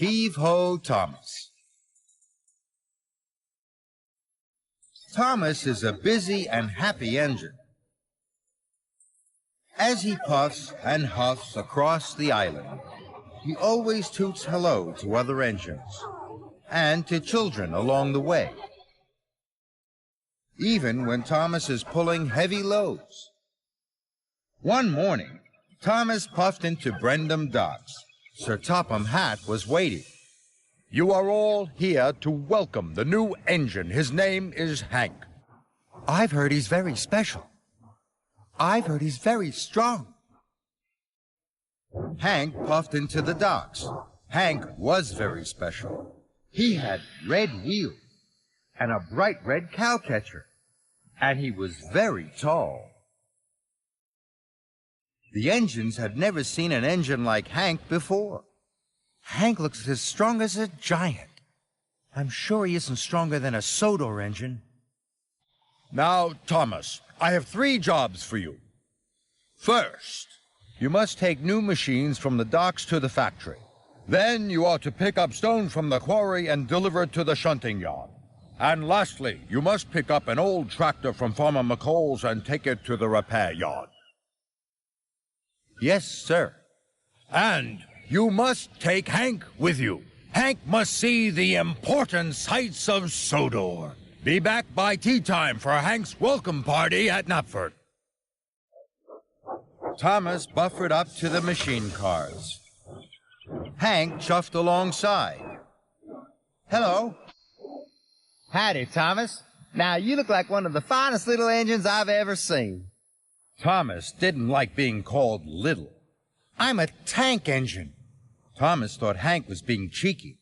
Heave-ho, Thomas. Thomas is a busy and happy engine. As he puffs and huffs across the island, he always toots hello to other engines and to children along the way, even when Thomas is pulling heavy loads. One morning, Thomas puffed into Brendam Docks. Sir Topham Hatt was waiting. You are all here to welcome the new engine. His name is Hank. I've heard he's very special. I've heard he's very strong. Hank puffed into the docks. Hank was very special. He had red wheels and a bright red cowcatcher, and he was very tall. The engines had never seen an engine like Hank before. Hank looks as strong as a giant. I'm sure he isn't stronger than a Sodor engine. Now, Thomas, I have 3 jobs for you. First, you must take new machines from the docks to the factory. Then you are to pick up stone from the quarry and deliver it to the shunting yard. And lastly, you must pick up an old tractor from Farmer McCall's and take it to the repair yard. Yes, sir. And you must take Hank with you. Hank must see the important sights of Sodor. Be back by tea time for Hank's welcome party at Knapford. Thomas buffered up to the machine cars. Hank chuffed alongside. Hello. Howdy, Thomas. Now, you look like one of the finest little engines I've ever seen. Thomas didn't like being called little. I'm a tank engine. Thomas thought Hank was being cheeky.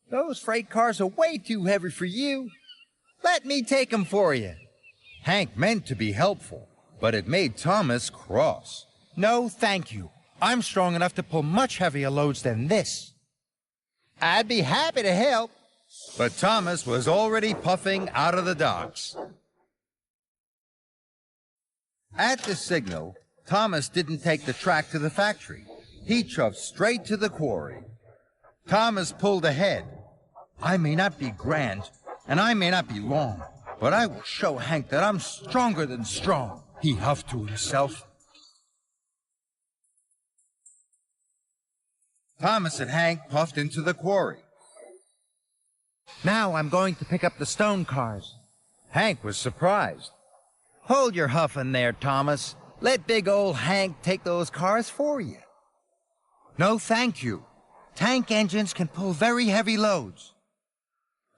Those freight cars are way too heavy for you. Let me take them for you. Hank meant to be helpful, but it made Thomas cross. No, thank you. I'm strong enough to pull much heavier loads than this. I'd be happy to help. But Thomas was already puffing out of the docks. At the signal, Thomas didn't take the track to the factory. He chuffed straight to the quarry. Thomas pulled ahead. I may not be grand, and I may not be long, but I will show Hank that I'm stronger than strong, he huffed to himself. Thomas and Hank puffed into the quarry. Now I'm going to pick up the stone cars. Hank was surprised. Hold your huffing there, Thomas. Let big old Hank take those cars for you. No, thank you. Tank engines can pull very heavy loads.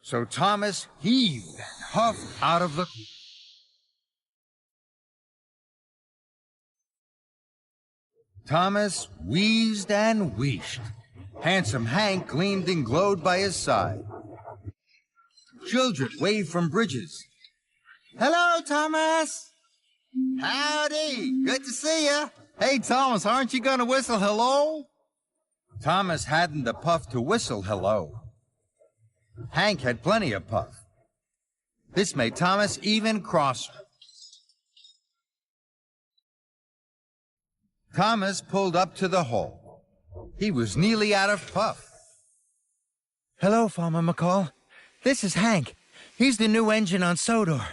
So Thomas heaved and huffed out of the... Thomas wheezed and wheezed. Handsome Hank gleamed and glowed by his side. Children waved from bridges. Hello, Thomas. Howdy. Good to see you. Hey, Thomas, aren't you going to whistle hello? Thomas hadn't the puff to whistle hello. Hank had plenty of puff. This made Thomas even crosser. Thomas pulled up to the hole. He was nearly out of puff. Hello, Farmer McCall. This is Hank. He's the new engine on Sodor.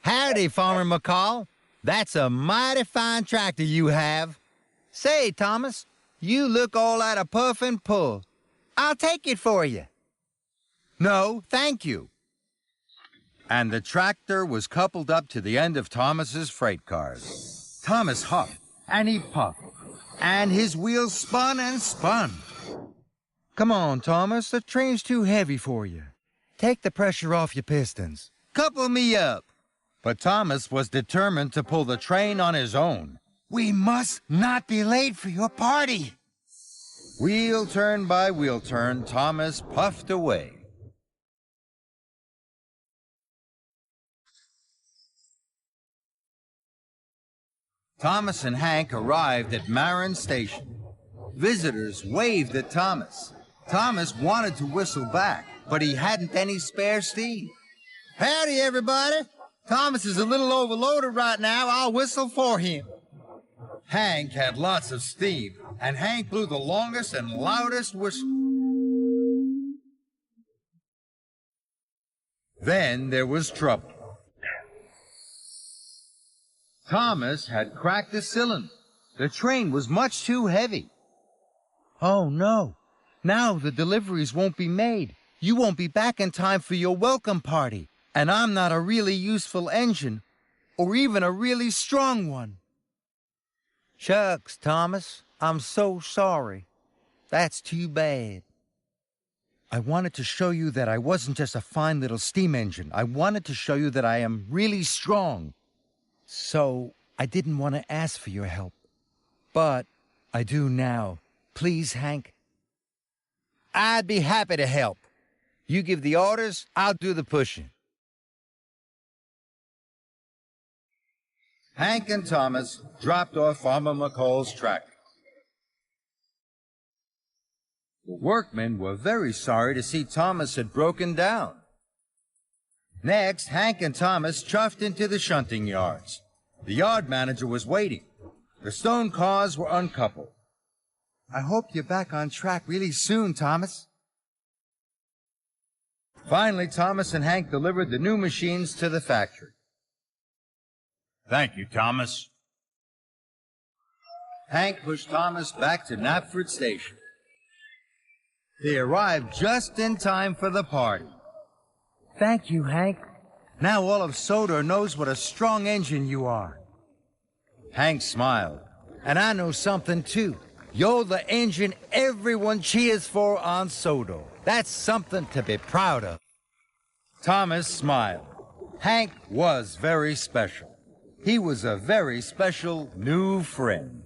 Howdy, Farmer McCall. That's a mighty fine tractor you have. Say, Thomas, you look all out of puff and pull. I'll take it for you. No, thank you. And the tractor was coupled up to the end of Thomas's freight cars. Thomas huffed, and he puffed, and his wheels spun and spun. Come on, Thomas, the train's too heavy for you. Take the pressure off your pistons. Couple me up. But Thomas was determined to pull the train on his own. We must not be late for your party. Wheel turn by wheel turn, Thomas puffed away. Thomas and Hank arrived at Marin Station. Visitors waved at Thomas. Thomas wanted to whistle back, but he hadn't any spare steam. Howdy, everybody. Thomas is a little overloaded right now. I'll whistle for him. Hank had lots of steam, and Hank blew the longest and loudest whistle. Then there was trouble. Thomas had cracked the cylinder. The train was much too heavy. Oh, no. Now the deliveries won't be made. You won't be back in time for your welcome party. And I'm not a really useful engine, or even a really strong one. Shucks, Thomas. I'm so sorry. That's too bad. I wanted to show you that I wasn't just a fine little steam engine. I wanted to show you that I am really strong. So I didn't want to ask for your help. But I do now. Please, Hank. I'd be happy to help. You give the orders, I'll do the pushing. Hank and Thomas dropped off Farmer McCall's tractor. The workmen were very sorry to see Thomas had broken down. Next, Hank and Thomas chuffed into the shunting yards. The yard manager was waiting. The stone cars were uncoupled. I hope you're back on track really soon, Thomas. Finally, Thomas and Hank delivered the new machines to the factory. Thank you, Thomas. Hank pushed Thomas back to Knapford Station. They arrived just in time for the party. Thank you, Hank. Now all of Sodor knows what a strong engine you are. Hank smiled. And I know something, too. You're the engine everyone cheers for on Sodor. That's something to be proud of. Thomas smiled. Hank was very special. He was a very special new friend.